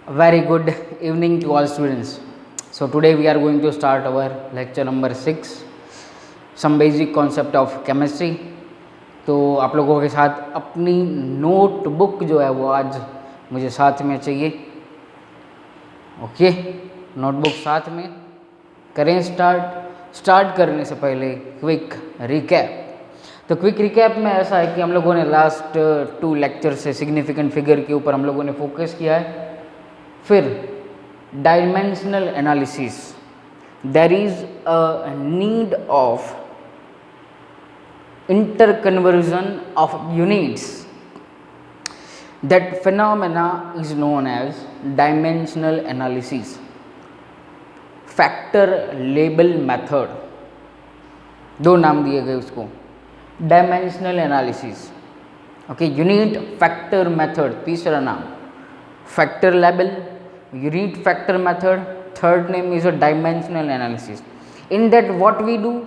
Very good evening to all students. So today we are going to start our lecture number 6, some basic concept of chemistry. तो आप लोगों के साथ अपनी notebook जो है वो आज मुझे साथ में चाहिए. ओके, नोटबुक साथ में. करें स्टार्ट करने से पहले क्विक रिकैप. तो क्विक रिकैप में ऐसा है कि हम लोगों ने लास्ट 2 लेक्चर से सिग्निफिकेंट फिगर के ऊपर हम लोगों ने फोकस किया है. फिर dimensional analysis, there is a need of interconversion of units. That phenomena is known as dimensional analysis. Factor label method, दो नाम दिए गए उसको. Dimensional analysis, okay. Unit factor method तीसरा नाम, factor label, unit factor method third name is a dimensional analysis. In that what we do,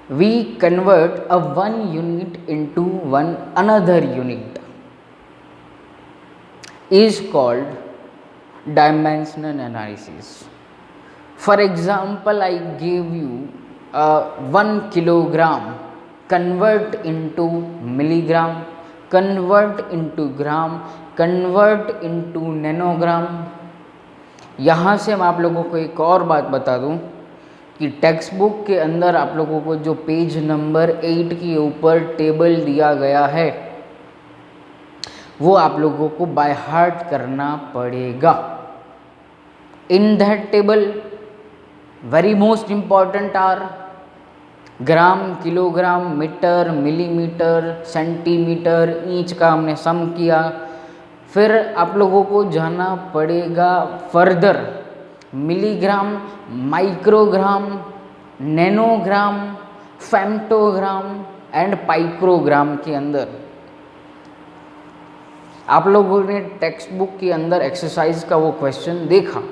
we convert a one unit into one another unit is called dimensional analysis. For example, I gave you 1 kilogram, convert into milligram, convert into gram, convert into nanogram. यहाँ से मैं आप लोगों को एक और बात बता दूं कि टेक्स्ट बुक के अंदर आप लोगों को जो पेज नंबर 8 के ऊपर टेबल दिया गया है वो आप लोगों को बाय हार्ट करना पड़ेगा. In that table very most important are gram, kilogram, metre, millimetre, centimetre, inch का हमने सम किया. फिर आप लोगों को जाना पड़ेगा further milligram, microgram, nanogram, femtogram and picogram के अंदर. आप लोगों ने टेक्स्ट बुक के अंदर एक्सरसाइज का वो क्वेश्चन देखा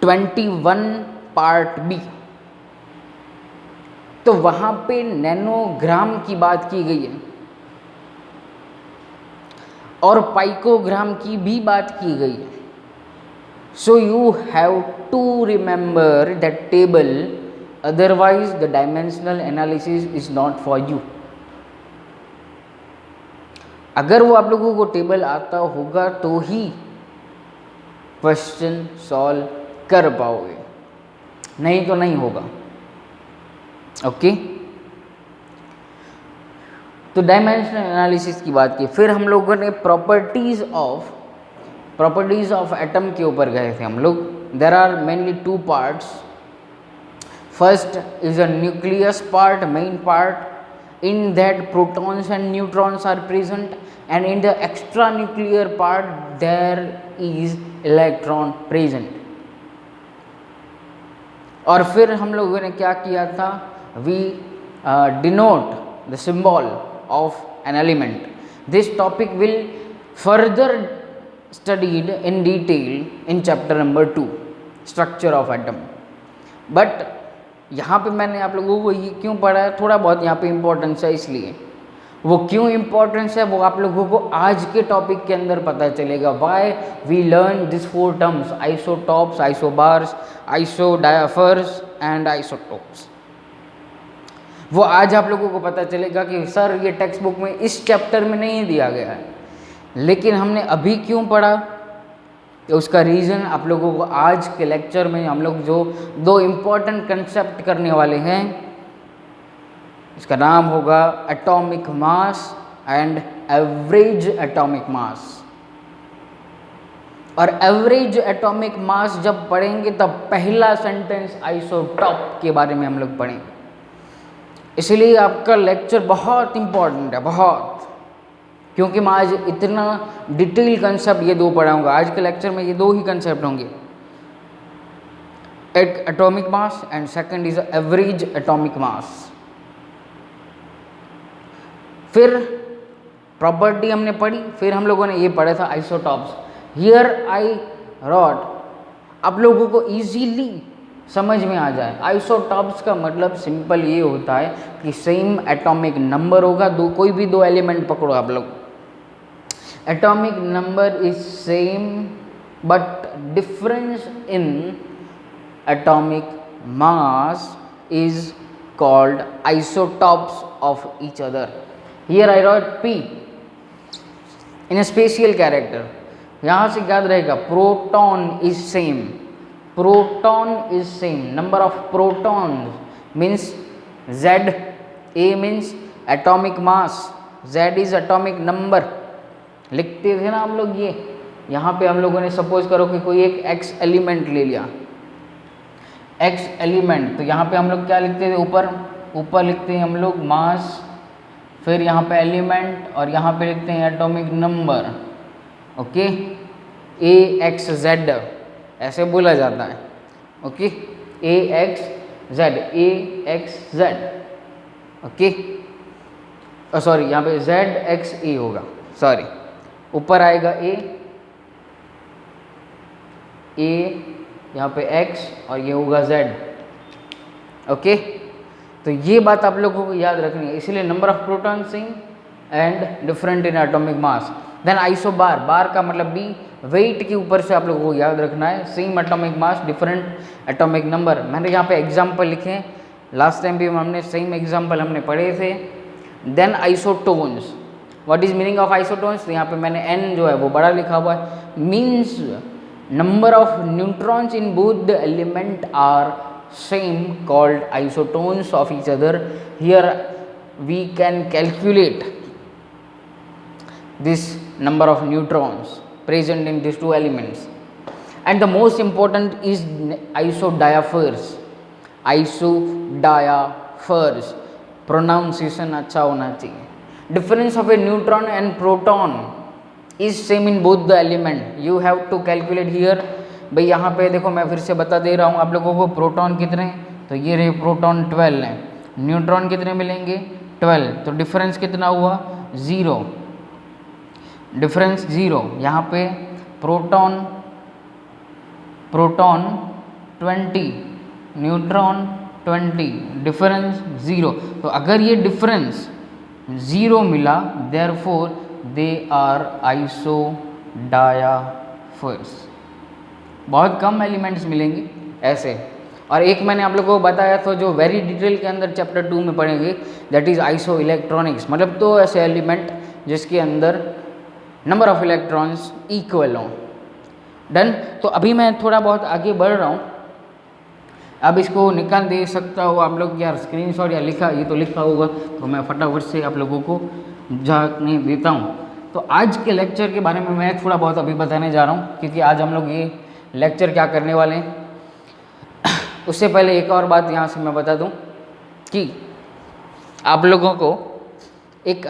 21 पार्ट बी. तो वहां पे नैनोग्राम की बात की गई है और पाइकोग्राम की भी बात की गई है. So you have to remember that table, otherwise the dimensional analysis is not for you. अगर वो आप लोगों को टेबल आता होगा तो ही क्वेश्चन सॉल्व कर पाओगे, नहीं तो नहीं होगा. ओके, तो डायमेंशनल एनालिसिस की बात की. फिर हम लोगों ने प्रॉपर्टीज ऑफ एटम के ऊपर गए थे हम लोग. There are mainly 2 parts. First is a nucleus part, main part. In that protons and neutrons are present and in the extra nuclear part there is electron present. और फिर हम लोगों ने क्या किया था, we denote the symbol of an element. This topic will further studied in detail in chapter number 2, structure of atom. But यहाँ पे मैंने आप लोगों को ये क्यों पढ़ा है, थोड़ा बहुत यहाँ पे इम्पोर्टेंस है, इसलिए वो क्यों इम्पोर्टेंस है वो आप लोगों को आज के टॉपिक के अंदर पता चलेगा. Why we learn this 4 terms, isotopes, isobars, isodiaphers and isotopes. वो आज आप लोगों को पता चलेगा कि सर ये टेक्स्ट बुक में इस चैप्टर में नहीं दिया गया है, लेकिन हमने अभी क्यों पढ़ा. तो उसका रीज़न आप लोगों को आज के लेक्चर में हम लोग जो 2 इम्पॉर्टेंट कंसेप्ट करने वाले हैं, इसका नाम होगा atomic mass and average atomic मास. और एवरेज एटॉमिक मास जब पढ़ेंगे तब पहला सेंटेंस आइसोटॉप के बारे में हम लोग पढ़ेंगे. इसलिए आपका लेक्चर बहुत इम्पॉर्टेंट है, बहुत, क्योंकि मैं आज इतना डिटेल कंसेप्ट ये 2 पढ़ाऊंगा. आज के लेक्चर में ये 2 ही कंसेप्ट होंगे, एक atomic mass and second is average atomic मास. फिर प्रॉपर्टी हमने पढ़ी, फिर हम लोगों ने ये पढ़ा था आइसोटॉप्स. हियर आई रॉट आप लोगों को इजीली समझ में आ जाए। आइसोटॉप्स का मतलब सिंपल ये होता है कि सेम एटॉमिक नंबर होगा, दो कोई भी दो एलिमेंट पकड़ो आप लोग, atomic number is same but difference in atomic mass is called isotopes of each other. Here I wrote P in a spatial character. यहाँ से याद रहेगा proton is same, proton is same, number of protons means Z, A means atomic mass, Z is atomic number. लिखते थे ना हम लोग ये, यहाँ पे हम लोगों ने सपोज करो कि कोई एक X एलिमेंट ले लिया, X एलिमेंट, तो यहाँ पे हम लोग क्या लिखते थे, ऊपर लिखते हैं हम लोग मास, फिर यहाँ पे एलिमेंट और यहाँ पे लिखते हैं एटॉमिक नंबर, ओके, AXZ ऐसे बोला जाता है, ओके, AXZ, ओके, सॉरी यहाँ पे ZXA होगा, सॉरी, ऊपर आएगा A यहाँ पे X और ये होगा Z, ओके। तो ये बात आप लोगों को याद रखनी है, इसलिए number of proton same and different in atomic mass. Then isobar, bar का मतलब बी, वेट के ऊपर से आप लोगों को याद रखना है, same atomic mass different atomic number. मैंने यहाँ पे एग्जाम्पल लिखे हैं, लास्ट टाइम भी हमने सेम एग्जाम्पल हमने पढ़े थे। Then isotones, what is meaning of isotones, तो यहाँ पे मैंने एन जो है वो बड़ा लिखा हुआ है, means number of neutrons in both the element are same, called isotones of each other. Here we can calculate this number of neutrons present in these two elements. And the most important is isodiaphers, isodiaphers, pronunciation अच्छा होना चाहिए। Difference of a neutron and proton is same in both the element, you have to calculate here. भाई यहाँ पे देखो मैं फिर से बता दे रहा हूँ आप लोगों को, प्रोटॉन कितने, तो ये रहे प्रोटॉन 12 हैं, न्यूट्रॉन कितने मिलेंगे 12, तो डिफरेंस कितना हुआ 0, डिफरेंस 0। यहाँ पे प्रोटॉन 20, न्यूट्रॉन 20, डिफरेंस 0। तो अगर ये डिफरेंस 0 मिला, देयरफॉर दे आर आइसोडायाफर्स। बहुत कम एलिमेंट्स मिलेंगे ऐसे। और एक मैंने आप लोगों को बताया था जो वेरी डिटेल के अंदर चैप्टर 2 में पढ़ेंगे, दैट इज़ आइसो इलेक्ट्रॉनिक्स, मतलब तो ऐसे एलिमेंट जिसके अंदर नंबर ऑफ इलेक्ट्रॉन्स इक्वल हों। डन। तो अभी मैं थोड़ा बहुत आगे बढ़ रहा हूँ, अब इसको निकाल दे सकता हो आप लोग यार स्क्रीनशॉट, या लिखा, ये तो लिखा होगा तो मैं फटाफट से आप लोगों को झांकने देता हूँ। तो आज के लेक्चर के बारे में मैं थोड़ा बहुत अभी बताने जा रहा हूँ, क्योंकि आज हम लोग ये लेक्चर क्या करने वाले हैं। उससे पहले एक और बात यहाँ से मैं बता दूँ कि आप लोगों को एक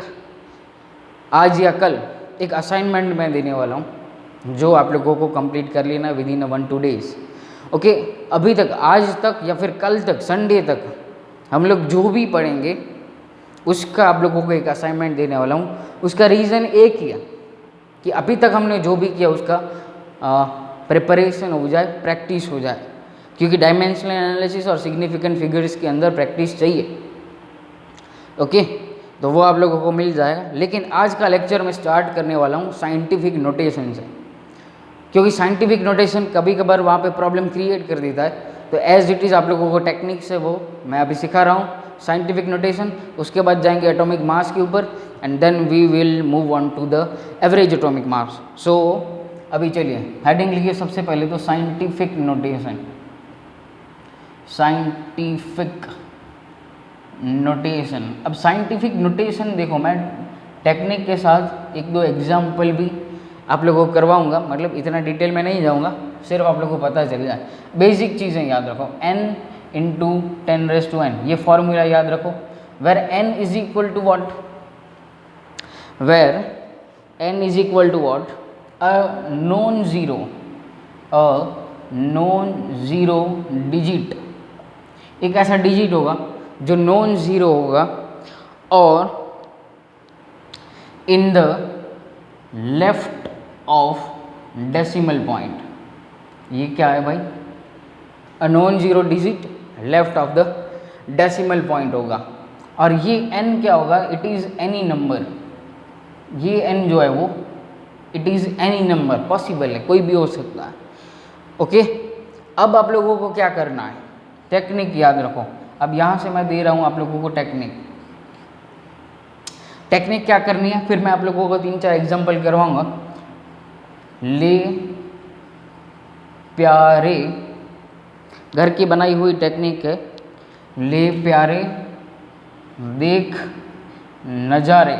आज या कल एक असाइनमेंट मैं देने वाला हूँ, जो आप लोगों को कंप्लीट कर लेना विद इन 1-2 डेज, ओके। अभी तक, आज तक या फिर कल तक, संडे तक हम लोग जो भी पढ़ेंगे उसका आप लोगों को एक असाइनमेंट देने वाला हूँ। उसका रीज़न एक ही है कि अभी तक हमने जो भी किया उसका प्रिपरेशन हो जाए, प्रैक्टिस हो जाए, क्योंकि डायमेंशनल एनालिसिस और सिग्निफिकेंट फिगर्स के अंदर प्रैक्टिस चाहिए, ओके। तो वो आप लोगों को मिल जाएगा। लेकिन आज का लेक्चर मैं स्टार्ट करने वाला हूँ साइंटिफिक नोटेशन से, क्योंकि साइंटिफिक नोटेशन कभी कभार वहाँ पे प्रॉब्लम क्रिएट कर देता है। तो एज इट इज़ आप लोगों को टेक्निक से वो मैं अभी सिखा रहा हूँ साइंटिफिक नोटेशन। उसके बाद जाएंगे एटॉमिक मास के ऊपर, and then we will move on to the average atomic mass. So अभी चलिए हेडिंग लिखिए सबसे पहले तो साइंटिफिक नोटेशन, साइंटिफिक नोटेशन। अब साइंटिफिक नोटेशन देखो, मैं टेक्निक के साथ 1-2 एग्जाम्पल भी आप लोगों को करवाऊंगा, मतलब इतना डिटेल में नहीं जाऊंगा, सिर्फ आप लोगों को पता चल जाए। बेसिक चीज़ें याद रखो, n × 10⁻⁴ ये फॉर्मूला याद रखो, where n is equal to what, where n is equal to what, a non zero digit, एक ऐसा डिजिट होगा जो नॉन ज़ीरो होगा और in the left of decimal point. ये क्या है भाई, non zero digit left of the decimal point होगा। और ये n क्या होगा, इट इज़ एनी नंबर, ये n जो है वो it is any number, possible है, कोई भी हो सकता है। ओके, अब आप लोगों को क्या करना है, टेक्निक याद रखो। अब यहाँ से मैं दे रहा हूँ आप लोगों को टेक्निक क्या करनी है, फिर मैं आप लोगों को 3-4 एग्जाम्पल करवाऊँगा। ले प्यारे, घर की बनाई हुई टेक्निक है। ले प्यारे देख नज़ारे,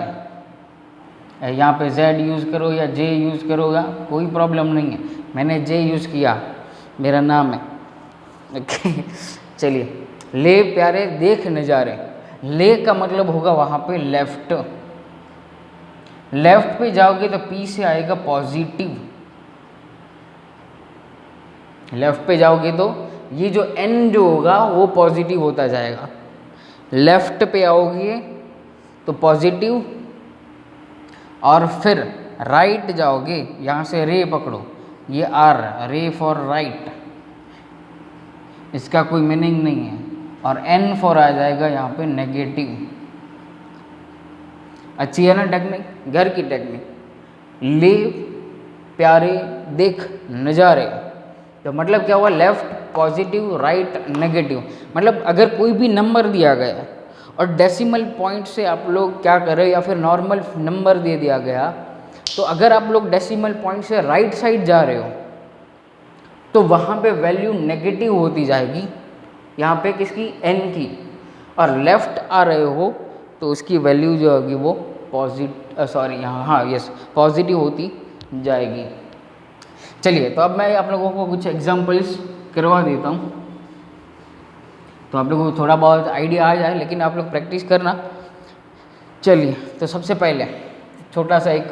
यहाँ पे Z यूज़ करो या J यूज़ करोगा कोई प्रॉब्लम नहीं है, मैंने J यूज़ किया, मेरा नाम है। ओके चलिए, ले प्यारे देख नज़ारे, ले का मतलब होगा वहाँ पे लेफ्ट, लेफ्ट पे जाओगे तो P से आएगा पॉजिटिव, लेफ्ट पे जाओगे तो ये जो N जो होगा वो पॉजिटिव होता जाएगा। लेफ्ट पे आओगे तो पॉजिटिव, और फिर राइट जाओगे, यहाँ से रे पकड़ो, ये R, रे फॉर राइट, इसका कोई मीनिंग नहीं है, और N फॉर आ जाएगा यहाँ पे नेगेटिव। अच्छी है ना टेक्निक, घर की टेक्निक। ले प्यारे देख नज़ारे, तो मतलब क्या हुआ, लेफ्ट पॉजिटिव, राइट नेगेटिव। मतलब अगर कोई भी नंबर दिया गया है और डेसिमल पॉइंट से आप लोग क्या करें, या फिर नॉर्मल नंबर दे दिया गया, तो अगर आप लोग डेसिमल पॉइंट से राइट साइड जा रहे हो तो वहाँ पे वैल्यू नेगेटिव होती जाएगी, यहाँ पे किसकी, n की, और लेफ़्ट आ रहे हो तो उसकी वैल्यू जो होगी वो पॉजिटिव होती जाएगी। चलिए, तो अब मैं आप लोगों को कुछ एग्जांपल्स करवा देता हूँ, तो आप लोगों को थोड़ा बहुत आइडिया आ जाए, लेकिन आप लोग प्रैक्टिस करना। चलिए, तो सबसे पहले छोटा सा एक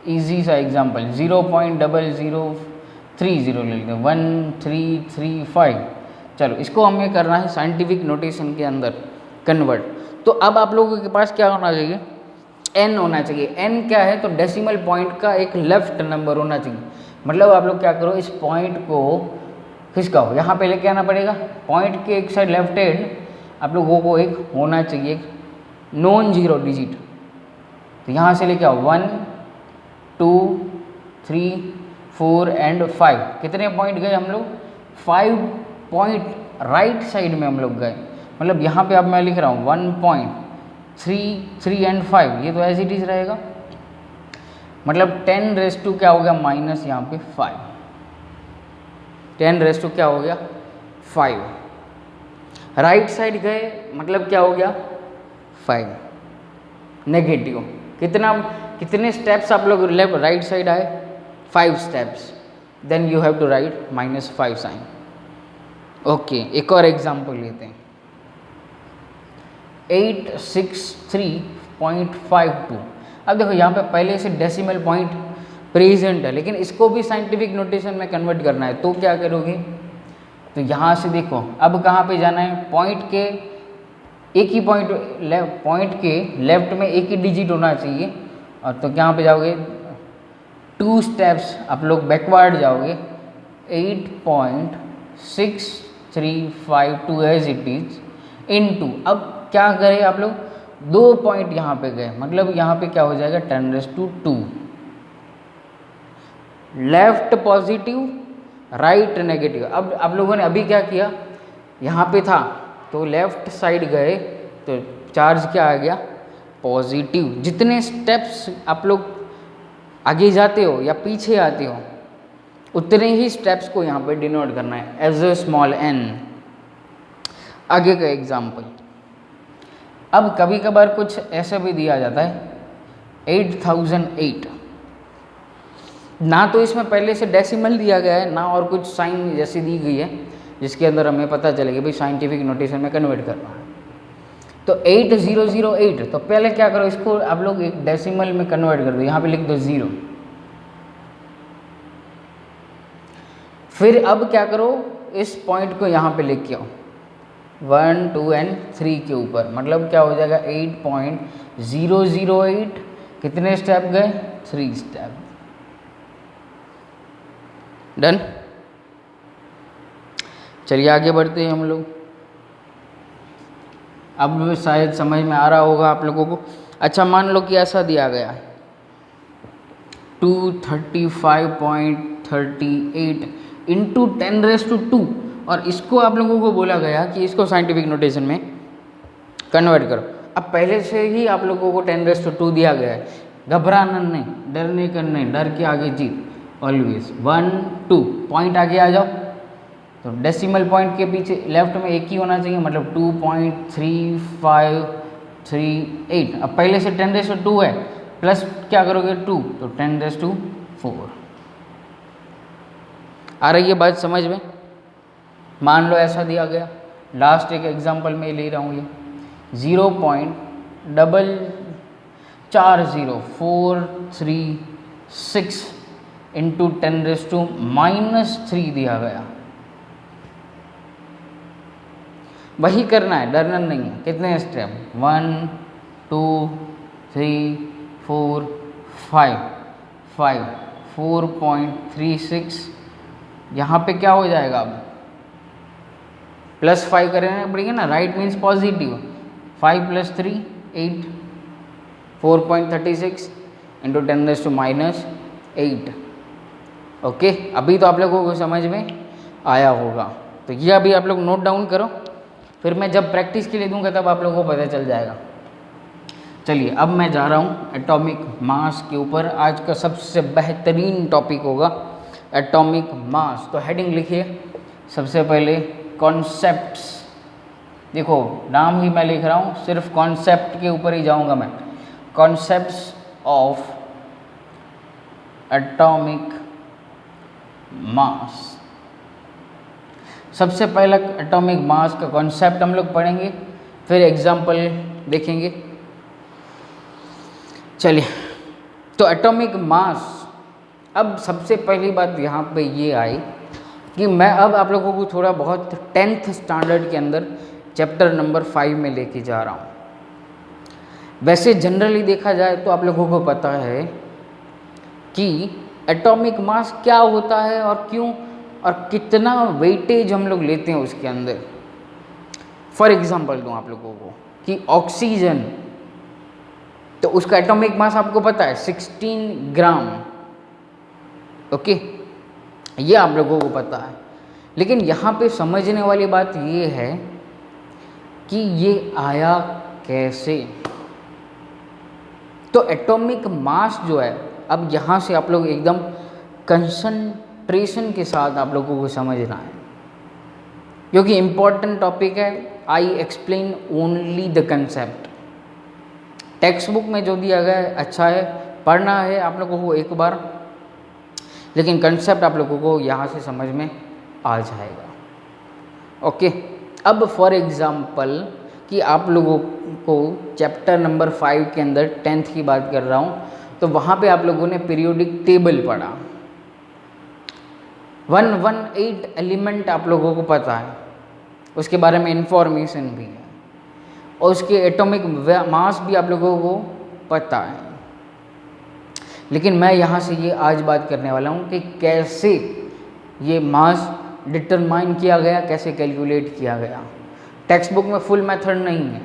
इजी सा एग्जांपल 0.0030 ले लेते हैं, 1335। चलो, इसको हमें करना है साइंटिफिक नोटेशन के अंदर कन्वर्ट। तो अब आप लोगों के पास क्या होना चाहिए, n होना चाहिए। n क्या है, तो डेसिमल पॉइंट का एक लेफ्ट नंबर होना चाहिए। मतलब आप लोग क्या करो, इस पॉइंट को खिसकाओ, यहाँ पे लेके आना पड़ेगा, पॉइंट के एक साइड लेफ्ट हैंड आप लोगों को एक होना चाहिए नॉन जीरो डिजिट। तो यहाँ से लेके आओ 1 2 3 4 एंड 5। कितने पॉइंट गए हम लोग, 5 पॉइंट राइट साइड में हम लोग गए। मतलब यहाँ पे अब मैं लिख रहा हूँ 1.33 एंड 5, ये तो एज इट इज़ रहेगा। मतलब 10 क्या हो गया, माइनस यहाँ पे 5, 10 क्या हो गया 5। राइट साइड गए मतलब क्या हो गया 5, नेगेटिव। कितने स्टेप्स आप लोग लेफ्ट राइट साइड आए, 5 steps, then you have to write -5 sign. Okay, एक और एग्जांपल लेते हैं 863.52। अब देखो यहाँ पे पहले से डेसिमल पॉइंट प्रेजेंट है, लेकिन इसको भी साइंटिफिक नोटेशन में कन्वर्ट करना है, तो क्या करोगे, तो यहाँ से देखो अब कहाँ पे जाना है, पॉइंट के एक ही पॉइंट के लेफ्ट में एक ही डिजिट होना चाहिए, और तो यहाँ पे जाओगे 2 स्टेप्स आप लोग बैकवर्ड जाओगे, 8.6352 एज इट इज इनटू, अब क्या करें आप लोग 2 पॉइंट यहाँ पे गए, मतलब यहाँ पे क्या हो जाएगा 10⁻²। Left positive, right negative. अब आप लोगों ने अभी क्या किया, यहाँ पे था तो लेफ्ट साइड गए तो चार्ज क्या आ गया पॉजिटिव। जितने स्टेप्स आप लोग आगे जाते हो या पीछे आते हो, उतने ही स्टेप्स को यहाँ पे डिनोट करना है एज ए स्मॉल n। आगे का एग्जाम्पल, अब कभी कभार कुछ ऐसा भी दिया जाता है 8008, ना तो इसमें पहले से डेसिमल दिया गया है, ना और कुछ साइन जैसी दी गई है जिसके अंदर हमें पता चलेगा भाई साइंटिफिक नोटेशन में कन्वर्ट करना है। तो 8008, तो पहले क्या करो, इसको आप लोग एक डेसिमल में कन्वर्ट कर दो, यहाँ पे लिख दो 0। फिर अब क्या करो, इस पॉइंट को यहाँ पे लेके आओ 1 2 एंड 3 के ऊपर, मतलब क्या हो जाएगा 8.008। कितने स्टेप गए, 3 स्टेप, डन। चलिए आगे बढ़ते हैं हम लोग। अब शायद समझ में आ रहा होगा आप लोगों को। अच्छा, मान लो कि ऐसा दिया गया है 235.38 इंटू 10⁻², और इसको आप लोगों को बोला गया कि इसको साइंटिफिक नोटेशन में कन्वर्ट करो। अब पहले से ही आप लोगों को 10⁻² दिया गया है, घबराना नहीं, डरने का नहीं, डर के आगे जीत ऑलवेज। 1 2 पॉइंट आगे आ जाओ, तो डेसिमल पॉइंट के पीछे लेफ्ट में एक ही होना चाहिए, मतलब 2.3538। अब पहले से 10⁻² है, प्लस क्या करोगे 2, तो 10⁻4। आ रही है बात समझ में? मान लो ऐसा दिया गया, लास्ट एक एग्जांपल में ले रहा हूँ, ये 0.40436 इंटू 10⁻³ दिया गया। वही करना है, डरना नहीं है। कितने स्टेप? 1 2 3 4 5 4.36। यहाँ पे क्या हो जाएगा? अब +5 करना पड़ेगा ना, right means positive. 5 + 3 8, 4.36 into 10⁻⁸। Okay, अभी तो आप लोगों को समझ में आया होगा, तो ये अभी आप लोग नोट डाउन करो, फिर मैं जब प्रैक्टिस के लिए दूंगा तब आप लोगों को पता चल जाएगा। चलिए अब मैं जा रहा हूँ एटॉमिक मास के ऊपर। आज का सबसे बेहतरीन टॉपिक होगा एटॉमिक मास। तो हेडिंग लिखिए सबसे पहले, कॉन्सेप्ट्स। देखो नाम ही मैं लिख रहा हूँ, सिर्फ कॉन्सेप्ट के ऊपर ही जाऊँगा मैं। Concepts of atomic mass. सबसे पहला एटॉमिक मास का कॉन्सेप्ट हम लोग पढ़ेंगे, फिर एग्जाम्पल देखेंगे। चलिए, तो एटॉमिक मास। अब सबसे पहली बात यहाँ पे ये आई कि मैं अब आप लोगों को थोड़ा बहुत 10th स्टैंडर्ड के अंदर चैप्टर नंबर 5 में लेके जा रहा हूँ। वैसे जनरली देखा जाए तो आप लोगों को पता है कि एटॉमिक मास क्या होता है और क्यों और कितना वेटेज हम लोग लेते हैं उसके अंदर। फॉर एग्जांपल दूँ आप लोगों को कि ऑक्सीजन, तो उसका एटॉमिक मास आपको पता है 16 ग्राम। ओके, ये आप लोगों को पता है, लेकिन यहाँ पे समझने वाली बात ये है कि ये आया कैसे। तो एटॉमिक मास जो है, अब यहाँ से आप लोग एकदम कंसंट्रेशन के साथ आप लोगों को समझना है, क्योंकि इम्पॉर्टेंट टॉपिक है। I explain only the concept. Text book में जो दिया गया है अच्छा है, पढ़ना है आप लोगों को एक बार, लेकिन कंसेप्ट आप लोगों को यहाँ से समझ में आ जाएगा। ओके, अब फॉर एग्जांपल कि आप लोगों को चैप्टर नंबर 5 के अंदर 10th की बात कर रहा हूँ, तो वहाँ पे आप लोगों ने पीरियोडिक टेबल पढ़ा। 118 एलिमेंट आप लोगों को पता है, उसके बारे में इंफॉर्मेशन भी है, और उसके एटॉमिक मास भी आप लोगों को पता है। लेकिन मैं यहाँ से ये आज बात करने वाला हूँ कि कैसे ये मास डिटरमाइन किया गया, कैसे कैलकुलेट किया गया। टेक्स्ट बुक में फुल मेथड नहीं है,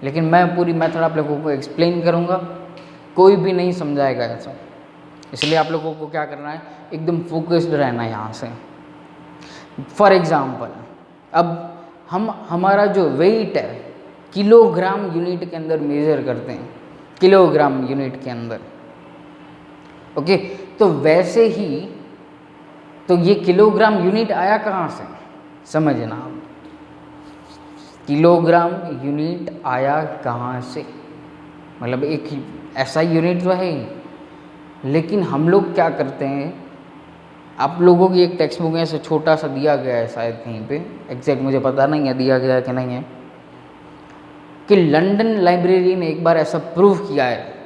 लेकिन मैं पूरी मेथड आप लोगों को एक्सप्लेन करूँगा, कोई भी नहीं समझाएगा ऐसा। इसलिए आप लोगों को क्या करना है, एकदम फोकस्ड रहना है यहाँ से। फॉर एग्ज़ाम्पल, अब हमारा जो वेट है किलोग्राम यूनिट के अंदर मेज़र करते हैं, किलोग्राम यूनिट के अंदर। ओके, तो वैसे ही तो ये किलोग्राम यूनिट आया कहाँ से, समझना आप। किलोग्राम यूनिट आया कहाँ से, मतलब एक ऐसा यूनिट तो है ही, लेकिन हम लोग क्या करते हैं, आप लोगों की एक टेक्स्ट बुक में ऐसे छोटा सा दिया गया है, शायद कहीं पे एग्जैक्ट मुझे पता नहीं है दिया गया है कि नहीं है, कि लंदन लाइब्रेरी ने एक बार ऐसा प्रूव किया है।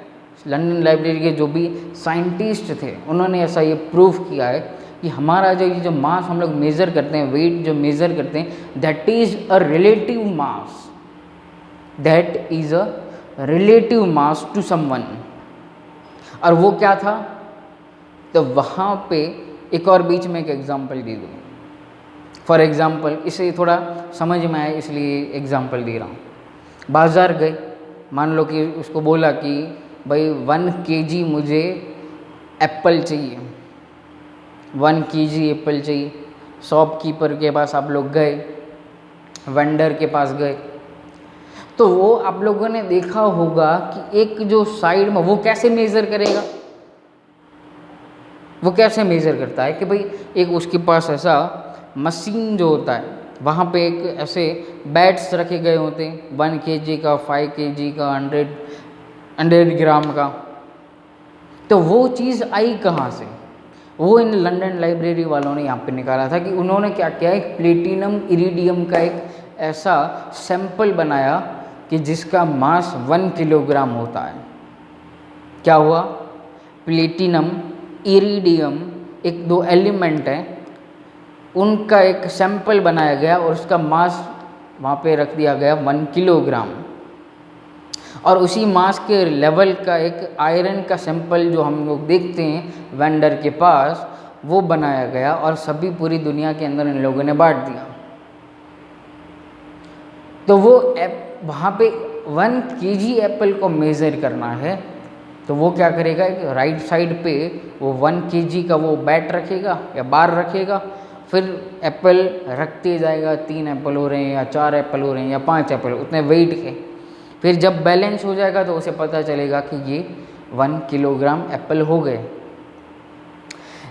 लंदन लाइब्रेरी के जो भी साइंटिस्ट थे उन्होंने ऐसा ये प्रूव किया है कि हमारा जो मास हम लोग मेज़र करते हैं, वेट जो मेज़र करते हैं, that is a relative mass, that is a relative mass to someone. और वो क्या था, तो वहाँ पे एक और बीच में एक एग्जांपल दे दूँ। फॉर एग्ज़ाम्पल, इसे थोड़ा समझ में आए इसलिए एग्ज़ाम्पल दे रहा हूँ। बाज़ार गए, मान लो कि उसको बोला कि भाई 1 kg मुझे एप्पल चाहिए, 1 kg एप्पल चाहिए। शॉपकीपर के पास आप लोग गए, वेंडर के पास गए, तो वो आप लोगों ने देखा होगा कि एक जो साइड में वो कैसे मेज़र करेगा, वो कैसे मेज़र करता है कि भाई एक उसके पास ऐसा मशीन जो होता है, वहाँ पे एक ऐसे बैट्स रखे गए होते हैं 1 kg का, 5 kg का, 100 ग्राम का। तो वो चीज़ आई कहाँ से? वो इन लंदन लाइब्रेरी वालों ने यहाँ पे निकाला था कि उन्होंने क्या किया, एक प्लेटिनम इरिडियम का एक ऐसा सैंपल बनाया कि जिसका मास 1 किलोग्राम होता है। क्या हुआ? प्लेटिनम इरिडियम एक 2 एलिमेंट हैं, उनका एक सैंपल बनाया गया और उसका मास वहाँ पे रख दिया गया 1 किलोग्राम। और उसी मास के लेवल का एक आयरन का सैंपल जो हम लोग देखते हैं वेंडर के पास, वो बनाया गया और सभी पूरी दुनिया के अंदर इन लोगों ने बांट दिया। तो वो वहाँ पे 1 kg एप्पल को मेज़र करना है, तो वो क्या करेगा, एक राइट साइड पे वो 1 kg का वो बैट रखेगा या बार रखेगा, फिर एप्पल रखते जाएगा, 3 एप्पल हो रहे हैं या 4 एप्पल हो रहे हैं या 5 एप्पल, उतने वेट के। फिर जब बैलेंस हो जाएगा तो उसे पता चलेगा कि ये 1 किलोग्राम एप्पल हो गए।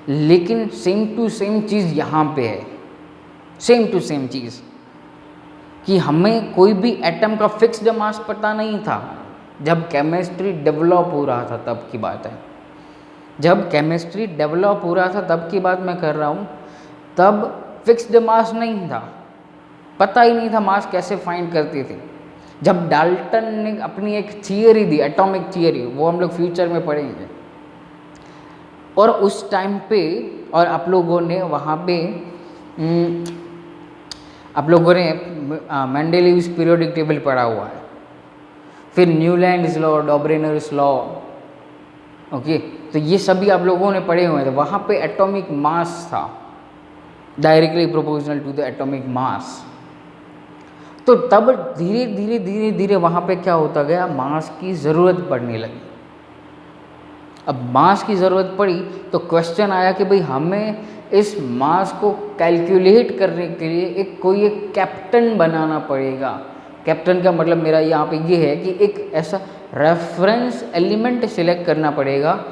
लेकिन सेम टू सेम चीज़ यहाँ पे है, सेम टू सेम चीज़ कि हमें कोई भी एटम का फिक्स्ड मास पता नहीं था। जब केमिस्ट्री डेवलप हो रहा था तब की बात है, जब केमिस्ट्री डेवलप हो रहा था तब की बात मैं कर रहा हूँ। तब फिक्स्ड मास नहीं था, पता ही नहीं था मास कैसे फाइंड करते थे। जब डाल्टन ने अपनी एक थियरी दी, एटॉमिक थियरी, वो हम लोग फ्यूचर में पढ़ेंगे, और उस टाइम पे, और आप लोगों ने वहाँ पे आप लोगों ने मेंडेलीव्स पीरियोडिक टेबल पढ़ा हुआ है, फिर न्यूलैंड्स लॉ, डॉबरेनर्स लॉ, ओके, तो ये सभी आप लोगों ने पढ़े हुए थे। वहाँ पे एटॉमिक मास था directly proportional to the atomic mass. तो तब धीरे धीरे धीरे धीरे वहाँ पे क्या होता गया, मास की ज़रूरत पड़ने लगी। अब मास की ज़रूरत पड़ी तो क्वेश्चन आया कि भाई हमें इस मास को कैलकुलेट करने के लिए कोई एक कैप्टन बनाना पड़ेगा। कैप्टन का मतलब मेरा यहाँ पे ये है कि एक ऐसा रेफरेंस एलिमेंट सिलेक्ट करना पड़ेगा,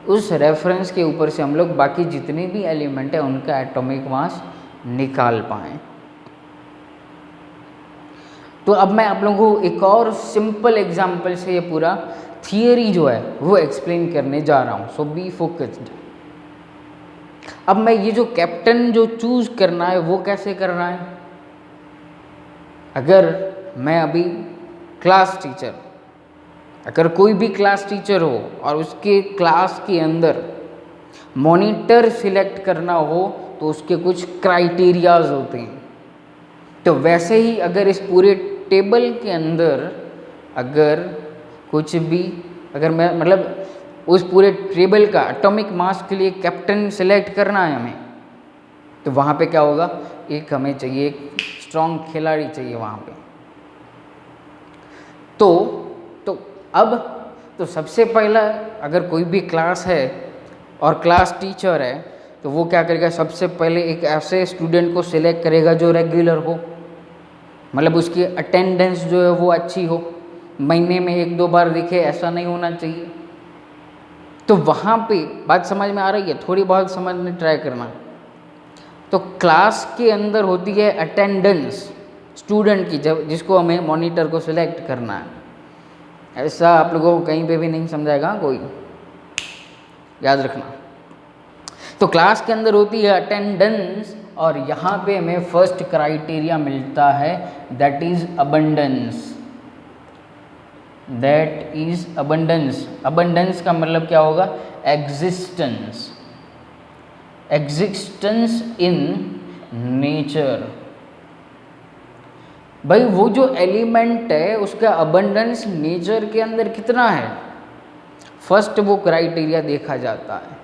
उस रेफरेंस के ऊपर से हम लोग बाकी जितने भी एलिमेंट हैं उनका एटॉमिक मास निकाल पाएँ। तो अब मैं आप लोगों को एक और सिंपल एग्जाम्पल से ये पूरा थियरी जो है वो एक्सप्लेन करने जा रहा हूँ। सो बी फोकस्ड। अब मैं ये जो कैप्टन जो चूज करना है वो कैसे करना है? अगर मैं अभी क्लास टीचर, अगर कोई भी क्लास टीचर हो और उसके क्लास के अंदर मॉनिटर सिलेक्ट करना हो तो उसके कुछ क्राइटेरियाज होते हैं। तो वैसे ही अगर इस पूरे टेबल के अंदर अगर कुछ भी, अगर मैं मतलब उस पूरे टेबल का एटॉमिक मास के लिए कैप्टन सेलेक्ट करना है हमें, तो वहाँ पे क्या होगा, एक हमें चाहिए, एक स्ट्रॉन्ग खिलाड़ी चाहिए वहाँ पे। तो अब तो सबसे पहला, अगर कोई भी क्लास है और क्लास टीचर है तो वो क्या करेगा, सबसे पहले एक ऐसे स्टूडेंट को सिलेक्ट करेगा जो रेगुलर हो, मतलब उसकी अटेंडेंस जो है वो अच्छी हो, महीने में 1-2 बार दिखे, ऐसा नहीं होना चाहिए। तो वहाँ पे बात समझ में आ रही है? थोड़ी बहुत समझने ट्राई करना। तो क्लास के अंदर होती है अटेंडेंस स्टूडेंट की, जब जिसको हमें मॉनिटर को सिलेक्ट करना है। ऐसा आप लोगों को कहीं पे भी नहीं समझाएगा कोई, याद रखना। तो क्लास के अंदर होती है अटेंडेंस, और यहाँ पे हमें फर्स्ट क्राइटेरिया मिलता है, that is abundance. That is abundance. Abundance का मतलब क्या होगा? एग्जिस्टेंस। Existence in nature. भाई वो जो एलिमेंट है उसका अबंडेंस नेचर के अंदर कितना है, फर्स्ट वो क्राइटेरिया देखा जाता है।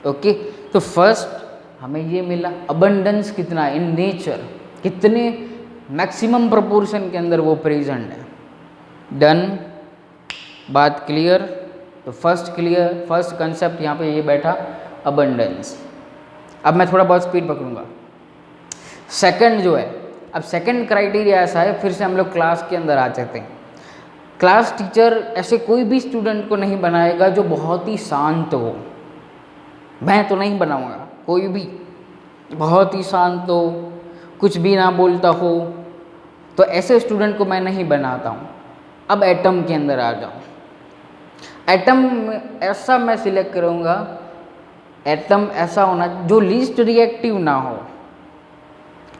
ओके, तो फर्स्ट हमें ये मिला। अबंडेंस कितना इन नेचर, कितने मैक्सिमम प्रोपोर्शन के अंदर वो प्रेजेंट है। डन, बात क्लियर। तो फर्स्ट कंसेप्ट यहाँ पे ये बैठा अबंडेंस। अब मैं थोड़ा बहुत स्पीड पकड़ूंगा। सेकंड जो है, अब सेकंड क्राइटेरिया ऐसा है, फिर से हम लोग क्लास के अंदर आ जाते हैं। क्लास टीचर ऐसे कोई भी स्टूडेंट को नहीं बनाएगा जो बहुत ही शांत हो। मैं तो नहीं बनाऊंगा, कोई भी बहुत ही शांत हो, कुछ भी ना बोलता हो, तो ऐसे स्टूडेंट को मैं नहीं बनाता हूँ। अब एटम के अंदर आ जाऊँ। एटम ऐसा मैं सिलेक्ट करूँगा, एटम ऐसा होना जो लीस्ट रिएक्टिव ना हो।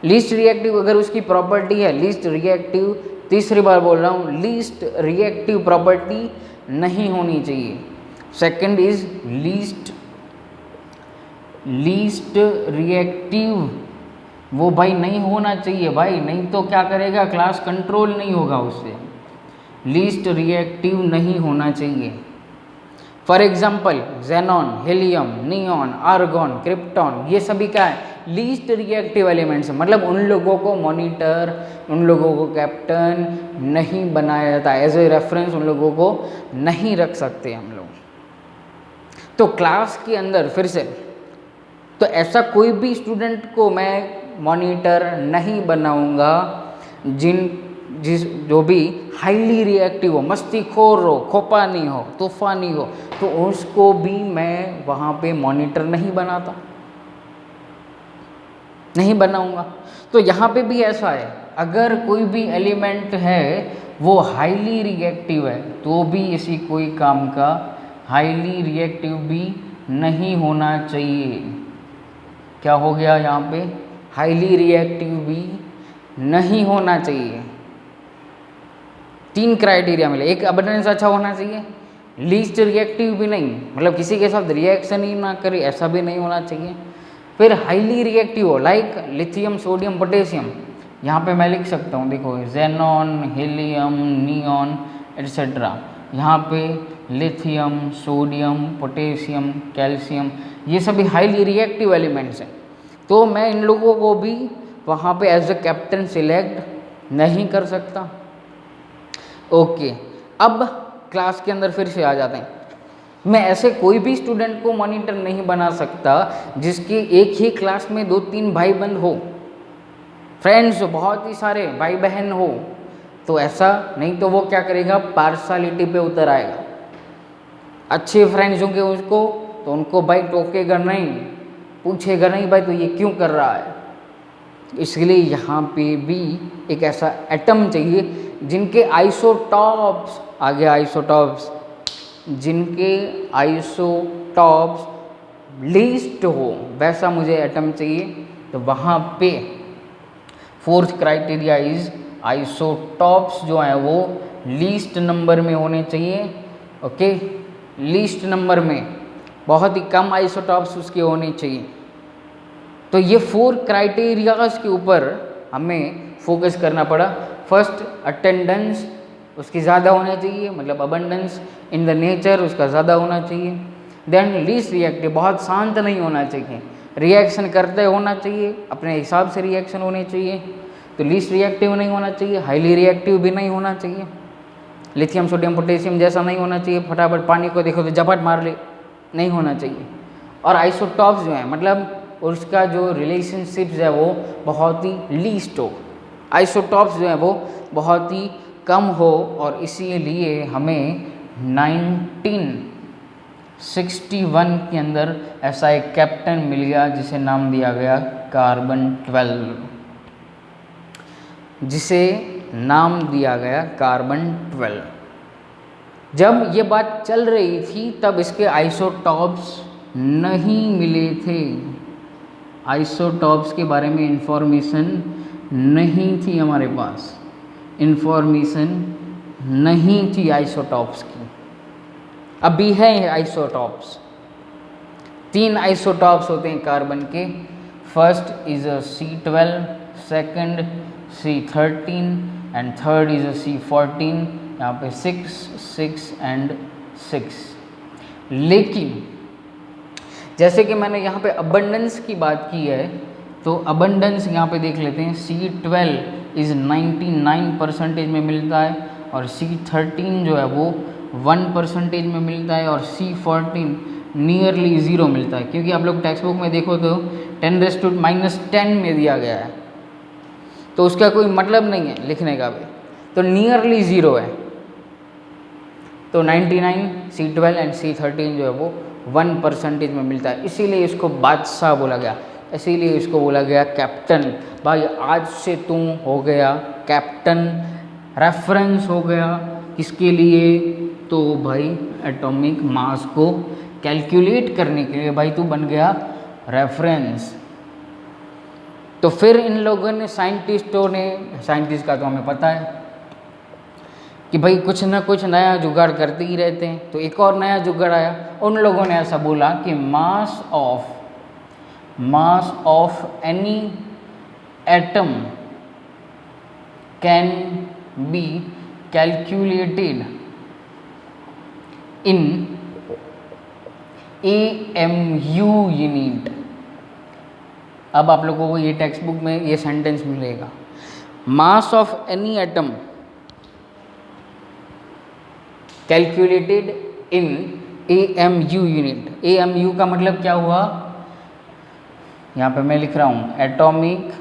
लीस्ट रिएक्टिव अगर उसकी प्रॉपर्टी है लीस्ट रिएक्टिव, तीसरी बार बोल रहा हूँ, लीस्ट रिएक्टिव प्रॉपर्टी नहीं होनी चाहिए। सेकंड इज लीस्ट रिएक्टिव, वो भाई नहीं होना चाहिए भाई, नहीं तो क्या करेगा, क्लास कंट्रोल नहीं होगा उससे। लीस्ट रिएक्टिव नहीं होना चाहिए। For example xenon, helium, neon, argon, krypton, ये सभी क्या है, लीस्ट रिएक्टिव एलिमेंट्स। मतलब उन लोगों को मॉनिटर, उन लोगों को कैप्टन नहीं बनाया जाता, एज ए रेफरेंस उन लोगों को नहीं रख सकते हम लोग। तो क्लास के अंदर फिर से, तो ऐसा कोई भी स्टूडेंट को मैं मॉनिटर नहीं बनाऊंगा जो भी हाईली रिएक्टिव हो, मस्तीखोर हो, खोपानी हो, तूफानी हो, तो उसको भी मैं वहाँ पे मॉनिटर नहीं बनाता, नहीं बनाऊंगा। तो यहाँ पे भी ऐसा है, अगर कोई भी एलिमेंट है वो हाईली रिएक्टिव है तो भी इसी कोई काम का हाईली रिएक्टिव भी नहीं होना चाहिए। क्या हो गया यहाँ पे, हाईली रिएक्टिव भी नहीं होना चाहिए। 3 क्राइटेरिया मिले। एक, अबंडेंस अच्छा होना चाहिए, लीस्ट रिएक्टिव भी नहीं, मतलब किसी के साथ रिएक्शन ही ना करे ऐसा भी नहीं होना चाहिए। फिर हाईली रिएक्टिव हो, लाइक लिथियम, सोडियम, पोटेशियम। यहाँ पे मैं लिख सकता हूँ, देखो जेनॉन, हीलियम, नियॉन एटसेट्रा। यहाँ पे लिथियम, सोडियम, पोटेशियम, कैल्शियम, ये सभी हाईली रिएक्टिव एलिमेंट्स हैं। तो मैं इन लोगों को भी वहाँ पे एज ए कैप्टन सिलेक्ट नहीं कर सकता। ओके, अब क्लास के अंदर फिर से आ जाते हैं। मैं ऐसे कोई भी स्टूडेंट को मॉनिटर नहीं बना सकता जिसके एक ही क्लास में 2-3 भाई बंद हो, फ्रेंड्स हो, बहुत ही सारे भाई बहन हो, तो ऐसा नहीं, तो वो क्या करेगा, पार्शलिटी पे उतर आएगा। अच्छे फ्रेंड्स होंगे उसको तो उनको भाई टोकेगा नहीं, पूछेगा नहीं भाई तो ये क्यों कर रहा है। इसलिए यहाँ पे भी एक ऐसा एटम चाहिए जिनके आइसोटॉप्स, आगे आइसोटॉप्स, जिनके आइसोटॉप्स लीस्ट हो, वैसा मुझे एटम चाहिए। तो वहाँ पे 4th क्राइटेरिया इज आइसोटॉप्स जो है वो लीस्ट नंबर में होने चाहिए। ओके, लीस्ट नंबर में, बहुत ही कम आइसोटॉप्स उसके होने चाहिए। तो ये 4 क्राइटेरियाज के ऊपर हमें फोकस करना पड़ा। फर्स्ट, अटेंडेंस उसकी ज़्यादा होना चाहिए, मतलब अबंडेंस इन द नेचर उसका ज़्यादा होना चाहिए। देन लीस्ट रिएक्टिव, बहुत शांत नहीं होना चाहिए, रिएक्शन करते होना चाहिए, अपने हिसाब से रिएक्शन होने चाहिए। तो लीस्ट रिएक्टिव नहीं होना चाहिए, हाईली रिएक्टिव भी नहीं होना चाहिए, लिथियम, सोडियम, पोटेशियम जैसा नहीं होना चाहिए, फटाफट पानी को देखो तो झपट मार ले, नहीं होना चाहिए। और आइसोटॉप्स जो है, मतलब उसका जो रिलेशनशिप्स है वो बहुत ही लीस्ट हो, आइसोटॉप्स जो है वो बहुत ही कम हो। और इसीलिए हमें 1961 के अंदर ऐसा एक कैप्टन मिल गया जिसे नाम दिया गया कार्बन 12, जिसे नाम दिया गया कार्बन 12। जब ये बात चल रही थी तब इसके आइसोटॉप्स नहीं मिले थे, आइसोटॉप्स के बारे में इंफॉर्मेशन नहीं थी हमारे पास, इंफॉर्मेशन नहीं थी आइसोटॉप्स की। अभी है आइसोटॉप्स, 3 आइसोटॉप्स होते हैं कार्बन के। First is a C12, second C13 and third is a C14। यहाँ पे 6, 6 एंड 6। लेकिन जैसे कि मैंने यहाँ पे अबंडेंस की बात की है, तो अबंडेंस यहाँ पे देख लेते हैं। C12 इज़ 99% में मिलता है और C13 जो है वो 1% में मिलता है और C14 नियरली ज़ीरो मिलता है, क्योंकि आप लोग टेक्स्ट बुक में देखो तो 10⁻10 में दिया गया है, तो उसका कोई मतलब नहीं है लिखने का भी, तो नियरली ज़ीरो है। तो 99 C12 एंड C13 जो है वो 1% में मिलता है, इसीलिए इसको बादशाह बोला गया, इसीलिए इसको बोला गया कैप्टन। भाई आज से तू हो गया कैप्टन, रेफरेंस हो गया किसके लिए, तो भाई एटॉमिक मास को कैलकुलेट करने के लिए भाई तू बन गया रेफरेंस। तो फिर इन लोगों ने साइंटिस्टों ने, साइंटिस्ट का तो हमें पता है कि भाई कुछ ना कुछ नया जुगाड़ करते ही रहते हैं, तो एक और नया जुगाड़ आया। उन लोगों ने ऐसा बोला कि mass of any atom can be calculated in AMU unit. अब आप लोगों को ये टेक्स्ट बुक में ये सेंटेंस मिलेगा, mass of any atom calculated in AMU unit. AMU का मतलब क्या हुआ, यहाँ पे मैं लिख रहा हूँ एटॉमिक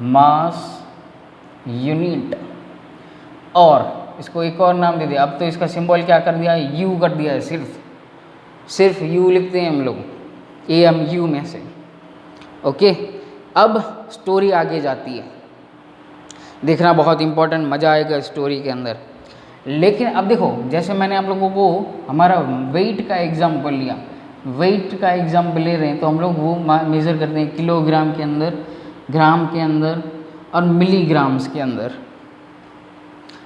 मास यूनिट, और इसको एक और नाम दे दिया। अब तो इसका सिंबल क्या कर दिया है, U कर दिया है, सिर्फ U लिखते हैं हम लोग AMU में से। ओके, अब स्टोरी आगे जाती है, देखना बहुत इंपॉर्टेंट, मज़ा आएगा स्टोरी के अंदर। लेकिन अब देखो, जैसे मैंने आप लोगों को हमारा वेट का एग्जाम्पल लिया, वेट का एग्जाम्पल ले रहे हैं तो हम लोग वो मेज़र करते हैं किलोग्राम के अंदर, ग्राम के अंदर और मिलीग्राम्स के अंदर।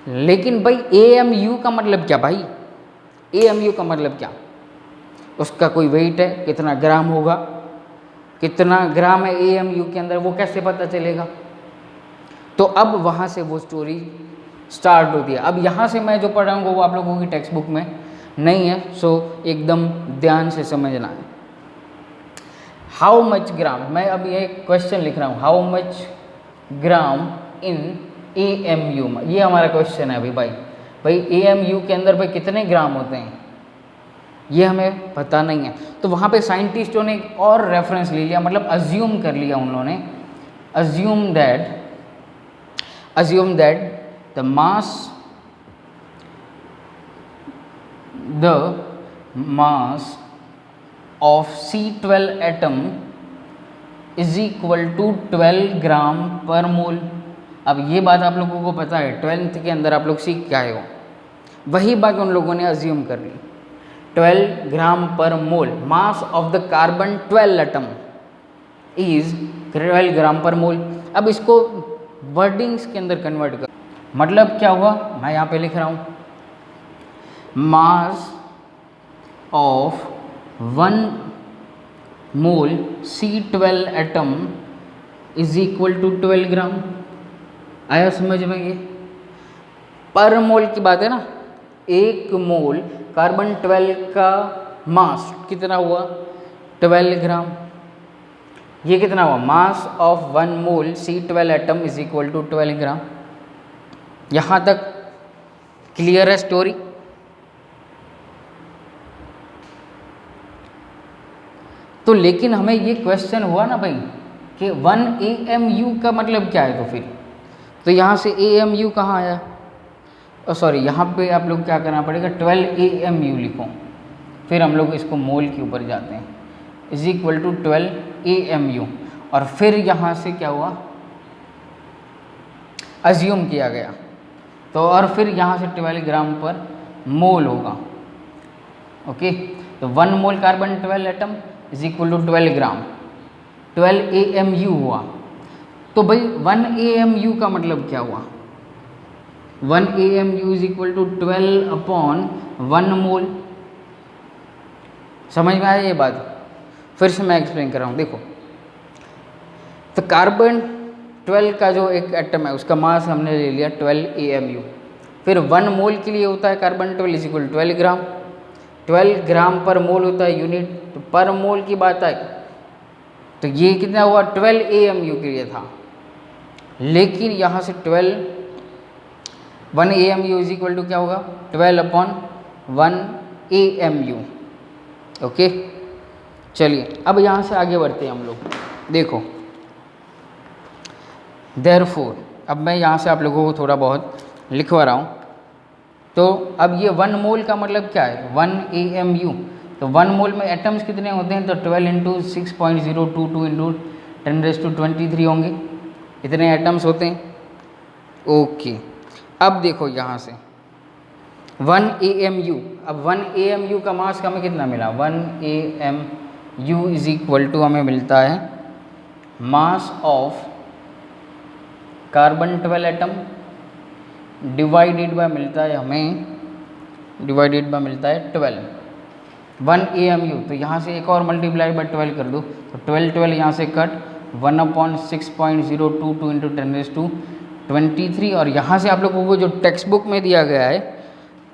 लेकिन भाई AMU का मतलब क्या, भाई AMU का मतलब क्या, उसका कोई वेट है, कितना ग्राम होगा, कितना ग्राम है AMU के अंदर, वो कैसे पता चलेगा। तो अब वहाँ से वो स्टोरी स्टार्ट होती है। अब यहाँ से मैं जो पढ़ाऊँगा वो आप लोगों की टेक्स्ट बुक में नहीं है, सो एकदम ध्यान से समझना है। हाउ मच ग्राम, मैं अब ये क्वेश्चन लिख रहा हूँ, how much gram in AMU, ये हमारा क्वेश्चन है अभी। भाई AMU के अंदर भाई कितने ग्राम होते हैं ये हमें पता नहीं है। तो वहाँ पे साइंटिस्टों ने एक और रेफरेंस ले लिया, मतलब अज्यूम कर लिया उन्होंने, assume that the mass of C12 atom is equal to 12 gram per mole. अब ये बात आप लोगों को पता है, 12th के अंदर आप लोग सीख के आए हो, वही बात उन लोगों ने अज्यूम कर ली, 12 gram per mole. Mass of the carbon 12 atom is 12 gram per mole. अब इसको वर्डिंग्स के अंदर कन्वर्ट कर, मतलब क्या हुआ, मैं यहाँ पे लिख रहा हूँ, mass of 1 mole C12 atom is equal to 12 gram. आया समझ में ये, पर मोल की बात है ना, एक मोल कार्बन 12 का मास कितना हुआ, 12 ग्राम। ये कितना हुआ, mass of 1 mole C12 atom is equal to 12 gram. यहाँ तक क्लियर है स्टोरी। तो लेकिन हमें ये क्वेश्चन हुआ ना भाई कि 1 AMU का मतलब क्या है, तो फिर तो यहाँ से AMU कहाँ आया, सॉरी यहाँ पे आप लोग क्या करना पड़ेगा, 12 AMU लिखो, फिर हम लोग इसको मोल के ऊपर जाते हैं, इज इक्वल टू 12 AMU, और फिर यहाँ से क्या हुआ, अज्यूम किया गया, तो और फिर यहाँ से 12 ग्राम पर मोल होगा। ओके, तो 1 mole carbon 12 atom is equal to 12 gram, 12 AMU हुआ। तो भाई 1 AMU का मतलब क्या हुआ, 1 AMU is equal to 12 upon 1 mole. समझ में आया ये बात, फिर से मैं एक्सप्लेन कर रहा हूँ। देखो, तो कार्बन 12 का जो एक एटम है उसका मास हमने ले लिया 12 AMU, फिर 1 मोल के लिए होता है carbon 12 is equal 12 gram, 12 gram per मोल होता है यूनिट, तो पर मोल की बात आई तो ये कितना हुआ 12 AMU के लिए था, लेकिन यहाँ से 1 AMU इज इक्वल टू क्या होगा 12/1 AMU। ओके, चलिए अब यहाँ से आगे बढ़ते हैं हम लोग। देखो देयरफॉर, अब मैं यहाँ से आप लोगों को थोड़ा बहुत लिखवा रहा हूँ। तो अब ये 1 मोल का मतलब क्या है 1 AMU, तो 1 मोल में एटम्स कितने होते हैं, तो 12 इंटू 6.022 इंटू 10⁻23 होंगे, इतने एटम्स होते हैं। ओके, अब देखो यहाँ से 1 AMU, अब 1 AMU का मास हमें कितना मिला 1 AMU इज इक्वल टू हमें मिलता है mass of carbon 12 atom divided bye मिलता है हमें, डिवाइडेड बाय मिलता है 12 1 AMU, तो यहाँ से एक और मल्टीप्लाई बाय 12 कर दो, तो 12 यहाँ से कट 1/6.022 इंटू 10⁻23, और यहाँ से आप लोगों को जो टेक्स्ट बुक में दिया गया है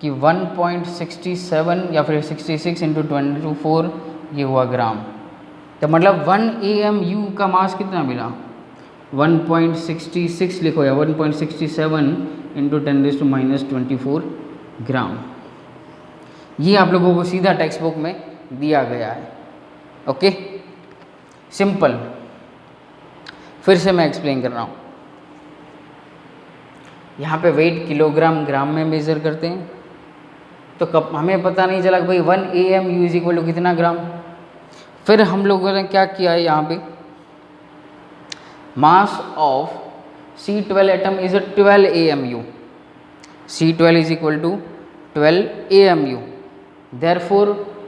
कि 1.67 या फिर 66 इंटू 24 ये हुआ ग्राम, तो मतलब 1 AMU का मास कितना मिला 1.66 लिखो या 1.67 इंटू 10⁻24 ग्राम। ये आप लोगों को सीधा टेक्स्ट बुक में दिया गया है। ओके, सिंपल, फिर से मैं एक्सप्लेन कर रहा हूँ। यहाँ पे वेट किलोग्राम ग्राम में मेज़र करते हैं, तो कब हमें पता नहीं चला कि भाई 1 AMU इज इक्वल टू कितना ग्राम। फिर हम लोगों ने क्या किया है यहाँ पे, mass of C12 atom is 12 AMU, C12 is equal to 12 AMU। Therefore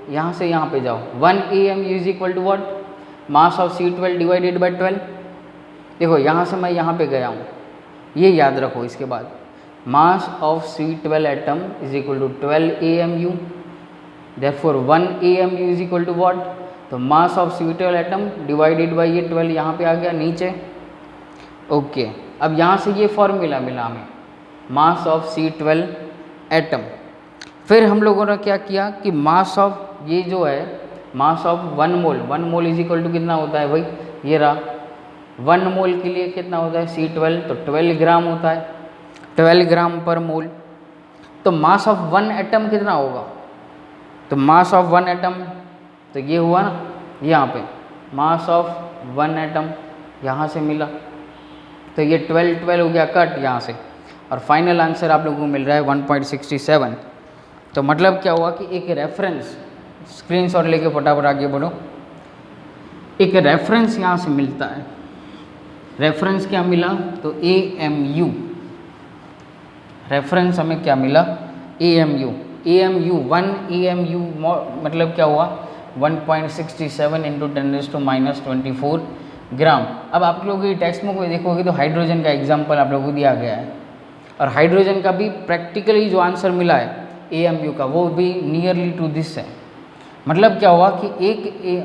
यहाँ से यहाँ पे जाओ 1 AMU is equal to what mass of C12 divided by 12। देखो यहाँ से मैं यहाँ पे गया हूँ, ये याद रखो। इसके बाद mass of C12 atom is equal to 12 AMU, therefore 1 AMU is equal to what, तो mass of C12 atom divided by ये 12 यहाँ पे आ गया नीचे। ओके, अब यहाँ से ये फॉर्मूला मिला हमें मास ऑफ C12 एटम। फिर हम लोगों ने क्या किया कि मास ऑफ ये जो है mass of 1 mole is equal to कितना होता है भाई, ये रहा 1 मोल के लिए कितना होता है C12, तो 12 ग्राम होता है, 12 ग्राम पर मोल। तो मास ऑफ 1 एटम कितना होगा, तो मास ऑफ 1 एटम तो ये हुआ ना यहाँ पे मास ऑफ 1 एटम यहाँ से मिला, तो ये 12 हो गया कट यहाँ से, और फाइनल आंसर आप लोगों को मिल रहा है 1.67। तो मतलब क्या हुआ कि एक रेफरेंस, स्क्रीनशॉट लेके फटाफट आगे बढ़ो, एक रेफरेंस यहाँ से मिलता है। रेफरेंस क्या मिला, तो AMU, रेफरेंस हमें क्या मिला AMU 1 AMU मतलब क्या हुआ 1.67 इंटू 10⁻24 ग्राम। अब आप लोग ये टेक्स्ट बुक में देखोगे तो हाइड्रोजन का एग्जाम्पल आप लोगों को दिया गया है, और हाइड्रोजन का भी प्रैक्टिकली जो आंसर मिला है AMU का वो भी नियरली टू दिस है। मतलब क्या हुआ कि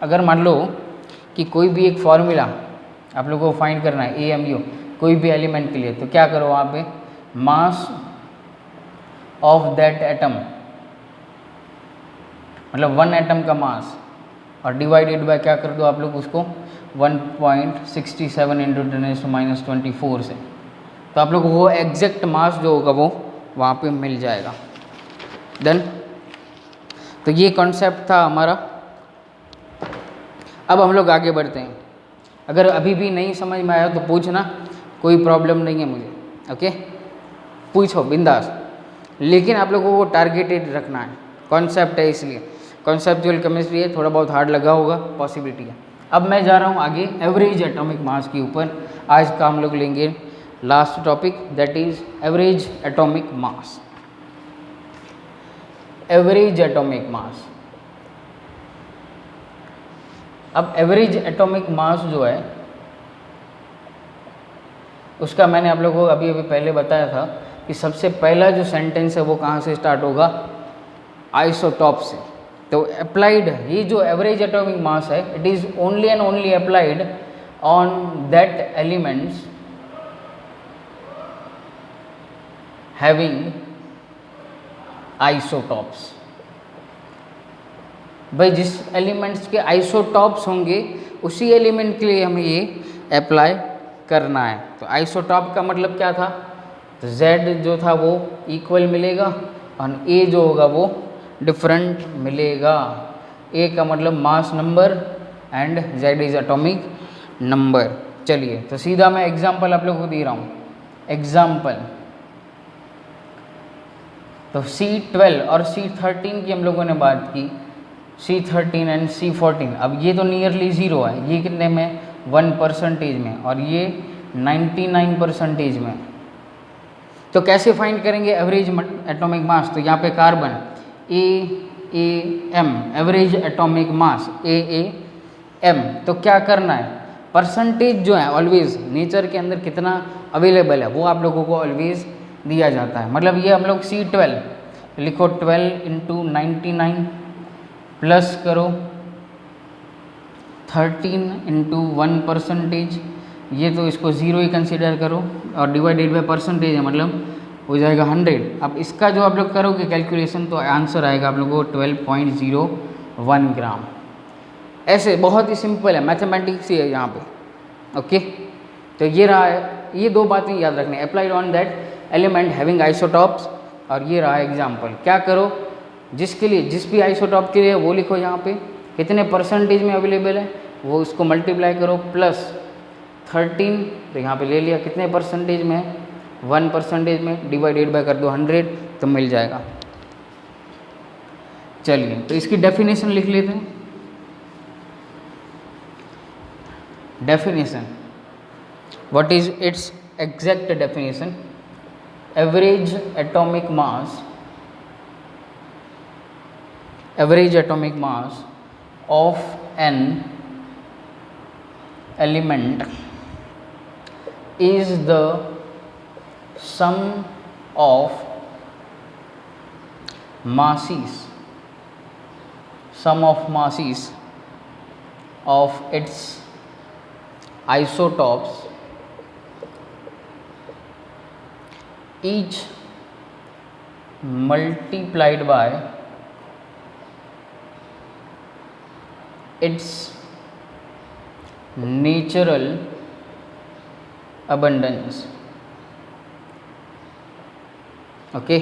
अगर मान लो कि कोई भी एक फॉर्मूला आप लोगों को फाइंड करना है AMU कोई भी एलिमेंट के लिए, तो क्या करो वहाँ पे मास ऑफ दैट एटम, मतलब 1 एटम का मास, और डिवाइडेड बाय क्या कर दो आप लोग उसको 1.67 इंटू 10⁻24 से, तो आप लोगों को एग्जैक्ट मास जो होगा वो वहाँ पे मिल जाएगा। डन, तो ये कॉन्सेप्ट था हमारा। अब हम लोग आगे बढ़ते हैं। अगर अभी भी नहीं समझ में आया तो पूछना, कोई प्रॉब्लम नहीं है मुझे। ओके, पूछो बिंदास, लेकिन आप लोगों को टारगेटेड रखना है, कॉन्सेप्ट है इसलिए। कॉन्सेप्चुअल केमिस्ट्री है, थोड़ा बहुत हार्ड लगा होगा, पॉसिबिलिटी है। अब मैं जा रहा हूँ आगे एवरेज एटॉमिक मास के ऊपर। आज का हम लोग लेंगे last topic, that is average atomic mass. Average atomic मास, अब एवरेज एटॉमिक मास जो है उसका मैंने आप लोगों को अभी अभी पहले बताया था कि सबसे पहला जो सेंटेंस है वो कहाँ से स्टार्ट होगा, आइसोटॉप से। तो अप्लाइड ये जो एवरेज एटॉमिक मास है, it is only and only applied on that elements having isotopes. भाई जिस एलिमेंट्स के आइसोटॉप्स होंगे उसी एलिमेंट के लिए हमें ये अप्लाई करना है। तो आइसोटॉप का मतलब क्या था, तो Z जो था वो इक्वल मिलेगा और A जो होगा वो डिफरेंट मिलेगा। A का मतलब mass number and Z is atomic number. चलिए तो सीधा मैं एग्जांपल आप लोगों को दे रहा हूँ। एग्जांपल तो C12 और C13 की हम लोगों ने बात की, C13 एंड C14। अब ये तो नियरली ज़ीरो है, ये कितने में 1% में और ये 99% में। तो कैसे फाइंड करेंगे एवरेज एटॉमिक मास, तो यहाँ पे कार्बन AAM एवरेज एटॉमिक मास AAM। तो क्या करना है, परसेंटेज जो है ऑलवेज नेचर के अंदर कितना अवेलेबल है वो आप लोगों को ऑलवेज दिया जाता है। मतलब ये हम लोग C12 लिखो 12 इंटू 99 प्लस करो 13 इंटू 1%, ये तो इसको ज़ीरो ही कंसिडर करो और डिवाइडेड बाय परसेंटेज है मतलब हो जाएगा 100। अब इसका जो आप लोग करोगे कैलकुलेशन तो आंसर आएगा आप लोगों को 12.01 ग्राम। ऐसे बहुत ही सिंपल है, मैथमेटिक्स ही है यहाँ पे। ओके तो ये रहा है, ये दो बातें याद रखनी, applied on that element having isotopes. और ये रहा एग्जाम्पल, क्या करो जिसके लिए जिस भी आइसोटॉप के लिए वो लिखो यहाँ पे कितने परसेंटेज में अवेलेबल है वो उसको मल्टीप्लाई करो प्लस 13, तो यहाँ पे ले लिया कितने परसेंटेज में 1% में, डिवाइडेड बाय कर दो 100 तो मिल जाएगा। चलिए तो इसकी डेफिनेशन लिख लेते हैं। Definition, what is it's exact definition, average atomic mass, average atomic mass of an element is the sum of masses of its isotopes each multiplied by its natural abundance। Okay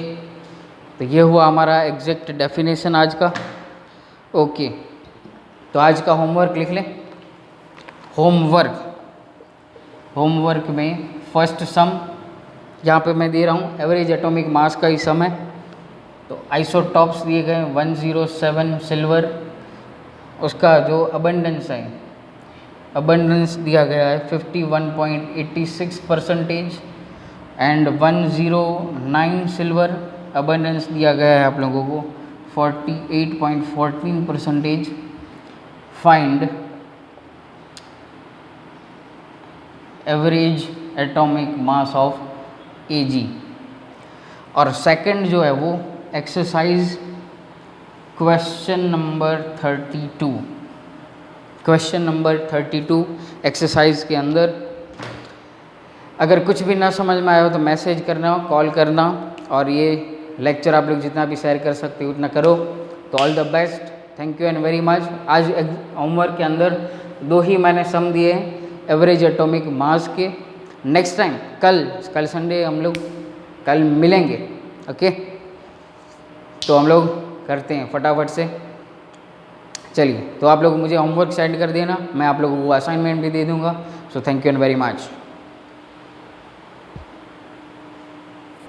तो ये हुआ हमारा exact definition आज का। Okay तो आज का homework लिख लें। होमवर्क में फर्स्ट सम यहाँ पे मैं दे रहा हूँ, एवरेज एटॉमिक मास का ही सम है। तो आइसोटॉप्स दिए गए 107 सिल्वर, उसका जो अबंडेंस है, अबंडेंस दिया गया है 51.86% एंड 109 सिल्वर अबंडेंस दिया गया है आप लोगों को 48.14%। Find average atomic mass of Ag। और सेकंड जो है वो exercise question number 32, question number 32 exercise के अंदर अगर कुछ भी ना समझ में आया हो तो मैसेज करना, कॉल करना, और ये लेक्चर आप लोग जितना भी शेयर कर सकते हो उतना करो। तो all the best, thank you and very much. आज होमवर्क के अंदर दो ही मैंने सम दिए हैं एवरेज एटॉमिक मास के। नेक्स्ट टाइम कल संडे हम लोग कल मिलेंगे। ओके तो हम लोग करते हैं फटाफट से। चलिए तो आप लोग मुझे होमवर्क सेंड कर देना, मैं आप लोगों को असाइनमेंट भी दे दूंगा। So thank you and very much.